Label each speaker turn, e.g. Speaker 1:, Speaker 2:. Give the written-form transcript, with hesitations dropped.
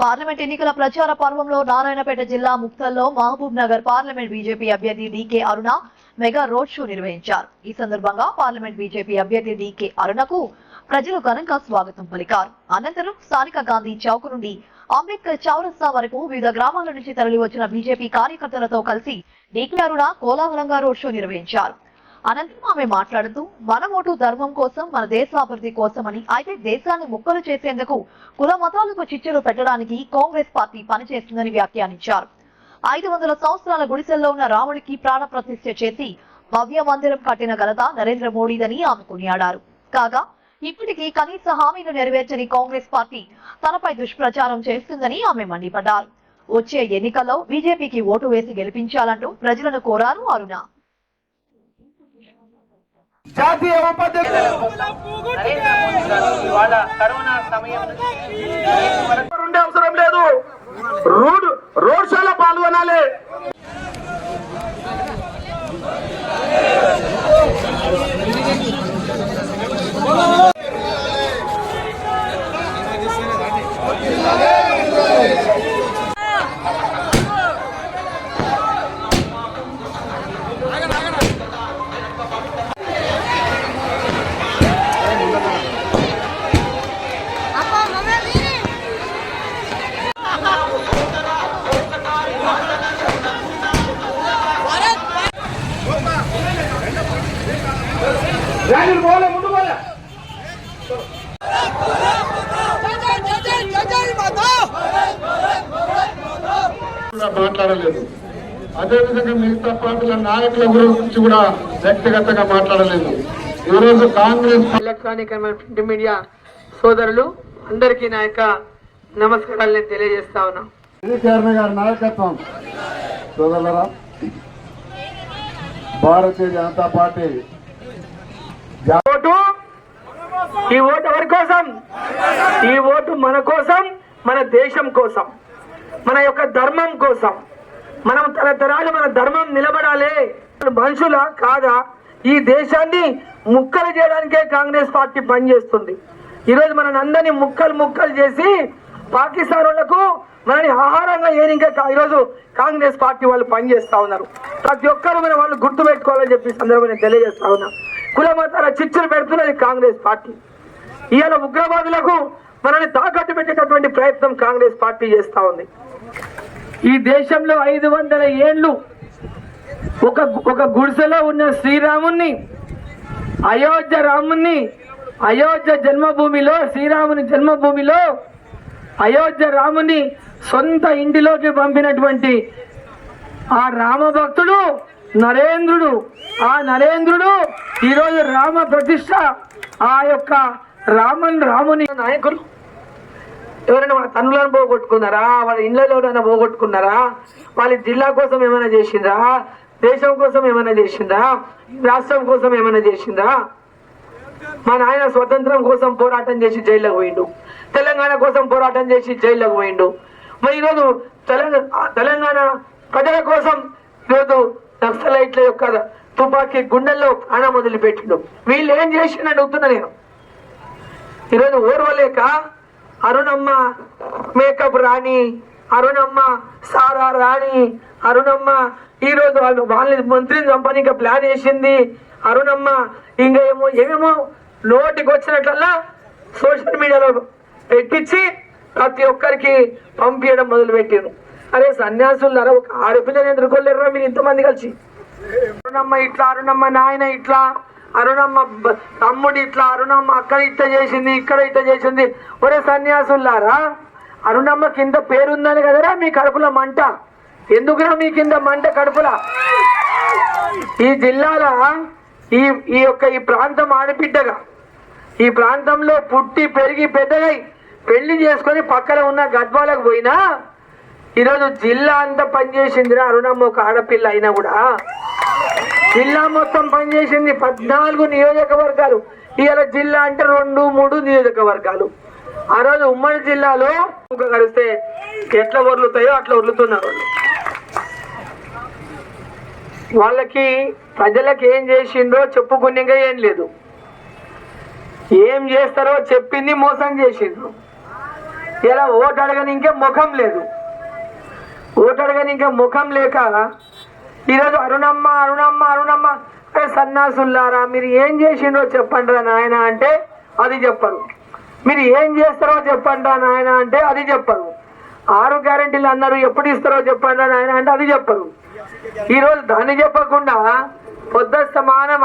Speaker 1: Parliament ఎన్నికల ప్రచార పర్వంలో నారాయణపేట జిల్లా ముక్తల్లో మహబూబ్ నగర్ పార్లమెంట్ బీజేపీ అభ్యర్థి డీకే అరుణ మెగా రోడ్ షో నిర్వహించారు. ఈ సందర్భంగా పార్లమెంట్ బీజేపీ అభ్యర్థి డీకే అరుణకు ప్రజలు ఘనంగా స్వాగతం పలికారు. అనంతరం స్థానిక గాంధీ చౌక్ నుండి అంబేద్కర్ చౌరస్తా వరకు వివిధ గ్రామాల నుంచి తరలి వచ్చిన బీజేపీ కార్యకర్తలతో కలిసి డీకే అరుణ కోలాహలంగా రోడ్ షో నిర్వహించారు. అనంతరం ఆమె మాట్లాడుతూ మన ఓటు ధర్మం కోసం, మన దేశ అభివృద్ధి కోసమని, అయితే దేశాన్ని ముక్కలు చేసేందుకు కుల మతాలకు చిచ్చులు పెట్టడానికి కాంగ్రెస్ పార్టీ పనిచేస్తుందని వ్యాఖ్యానించారు. 500 సంవత్సరాల గుడిసెల్లో ఉన్న రాముడికి ప్రాణ ప్రతిష్ఠ చేసి భవ్య మందిరం కట్టిన ఘనత నరేంద్ర మోడీదని ఆమె కొనియాడారు. కాగా ఇప్పటికీ కనీస హామీలు నెరవేర్చని కాంగ్రెస్ పార్టీ తనపై దుష్ప్రచారం చేస్తుందని ఆమె మండిపడ్డారు. వచ్చే ఎన్నికల్లో బీజేపీకి ఓటు వేసి గెలిపించాలంటూ ప్రజలను కోరారు అరుణ.
Speaker 2: జాతీయ ఉపాధ్యక్షులు ఉండే అవసరం లేదు, రోడ్ షోలో పాల్గొనాలి. మాట్లాడలేదు. అదేవిధంగా మిగతా పార్టీల నాయకుల గురించి కూడా వ్యక్తిగతంగా మాట్లాడలేదు. ఈరోజు Congress
Speaker 3: electronic and print media సోదరులు అందరికీ నా యొక్క నమస్కారాలు నేను తెలియజేస్తా ఉన్నా.
Speaker 2: గారి నాయకత్వం సోదరులరా, భారతీయ జనతా పార్టీ
Speaker 3: ఈ ఓటు ఎవరి కోసం? ఈ ఓటు మన కోసం, మన దేశం కోసం, మన యొక్క ధర్మం కోసం. మనం తరతరాలు మన ధర్మం నిలబడాలి. మనుషుల కాదా? ఈ దేశాన్ని ముక్కలు చేయడానికే కాంగ్రెస్ పార్టీ పనిచేస్తుంది. ఈరోజు మన అందరినీ ముక్కలు చేసి పాకిస్తాన్ వాళ్లకు మనని ఆహారంగా ఇంకా ఈరోజు కాంగ్రెస్ పార్టీ వాళ్ళు పనిచేస్తా ఉన్నారు. ప్రతి ఒక్కరు మన వాళ్ళు గుర్తు పెట్టుకోవాలని చెప్పి సందర్భంగా నేను తెలియజేస్తా ఉన్నా. కుల మతాల చిచ్చులు పెడుతున్నది కాంగ్రెస్ పార్టీ. ఇవాళ ఉగ్రవాదులకు మనల్ని తాకట్టు పెట్టేటటువంటి ప్రయత్నం కాంగ్రెస్ పార్టీ చేస్తా ఉంది. ఈ దేశంలో 500 ఏళ్ళు ఒక గుడిసెలో ఉన్న శ్రీరాముణ్ణి, అయోధ్య జన్మభూమిలో, శ్రీరాముని జన్మభూమిలో అయోధ్య రాముని సొంత ఇంటిలోకి పంపినటువంటి ఆ రామ భక్తుడు నరేంద్రుడు. ఆ నరేంద్రుడు ఈరోజు రామ ప్రతిష్ట, ఆ యొక్క రాముని నాయకులు ఎవరైనా వాళ్ళ తన్నులను పోగొట్టుకున్నారా? వాళ్ళ ఇళ్లలో ఎవరైనా పోగొట్టుకున్నారా? వాళ్ళ జిల్లా కోసం ఏమైనా చేసిందా? దేశం కోసం ఏమైనా చేసిందా? రాష్ట్రం కోసం ఏమైనా చేసిందా? మా నాయన స్వతంత్రం కోసం పోరాటం చేసి జైల్లోకి పోయిండు, తెలంగాణ కోసం పోరాటం చేసి జైల్లోకి పోయిండు. మరి ఈరోజు తెలంగాణ ప్రజల కోసం ఈరోజు నక్సలైట్ల యొక్క తుపాకీ గుండెల్లో ప్రాణం వదిలిపెట్టిండు. వీళ్ళు ఏం చేసిండు అడుగుతున్నా నేను. ఈరోజు ఓర్వలేక అరుణమ్మ మేకప్ రాణి, అరుణమ్మ సారా రాణి, అరుణమ్మ ఈరోజు వాళ్ళని మంత్రిని చంపడానికి ప్లాన్ వేసింది. అరుణమ్మ ఇంకా ఏమేమో నోటికి వచ్చినట్లల్లా సోషల్ మీడియాలో పెట్టించి ప్రతి ఒక్కరికి పంపించడం మొదలు పెట్టారు. అరే సన్యాసులారా, ఒక ఆడపిల్లని ఎదుర్కోలేరు మీరు ఇంతమంది కలిసి? అరుణమ్మ ఇట్లా, అరుణమ్మ నాయన ఇట్లా, అరుణమ్మ తమ్ముడు ఇట్లా, అరుణమ్మ అక్కడ ఇట్ట చేసింది, ఇక్కడ ఇట్ట చేసింది. ఒరే సన్యాసులారా, అరుణమ్మ కింద పేరుందని కదరా మీ కడుపులో మంట? ఎందుకురా మీ కింద మంట కడుపులా? ఈ జిల్లాల ఈ ప్రాంతం ఆడబిడ్డగా, ఈ ప్రాంతంలో పుట్టి పెరిగి పెద్దగై పెళ్లి చేసుకొని పక్కన ఉన్న గద్వాలకు పోయినా ఈరోజు జిల్లా అంతా పనిచేసిందిరా అరుణమ్మ. ఒక ఆడపిల్ల అయినా కూడా జిల్లా మొత్తం పనిచేసింది. 14 నియోజకవర్గాలు. ఇవాళ జిల్లా అంటే 2-3 నియోజకవర్గాలు. ఆ రోజు ఉమ్మడి జిల్లాలో కలిస్తే ఎట్లా వరులుతాయో అట్లా వరులుతున్నారు. వాళ్ళకి ప్రజలకు ఏం చేసిండ్రో చెప్పుకునేగా ఏం లేదు. ఏం చేస్తారో చెప్పింది మోసం చేసిండ్రు. ఇలా ఓటు అడగని ఇంకే ముఖం లేదు. ఓటు అడగని ఇంకా ముఖం లేక ఈరోజు అరుణమ్మ అరుణమ్మ అరుణమ్మ సన్నాసుల్లారా మీరు ఏం చేసిండ్రో చెప్పండి రా నాయన అంటే అది చెప్పరు. మీరు ఏం చేస్తారో చెప్పండి రా నాయన అంటే అది చెప్పరు. 6 గ్యారెంటీలు అన్నారు ఎప్పుడు ఇస్తారో చెప్పండి రా నాయన అంటే అది చెప్పరు. ఈరోజు దాన్ని చెప్పకుండా పొద్దుస్తమానం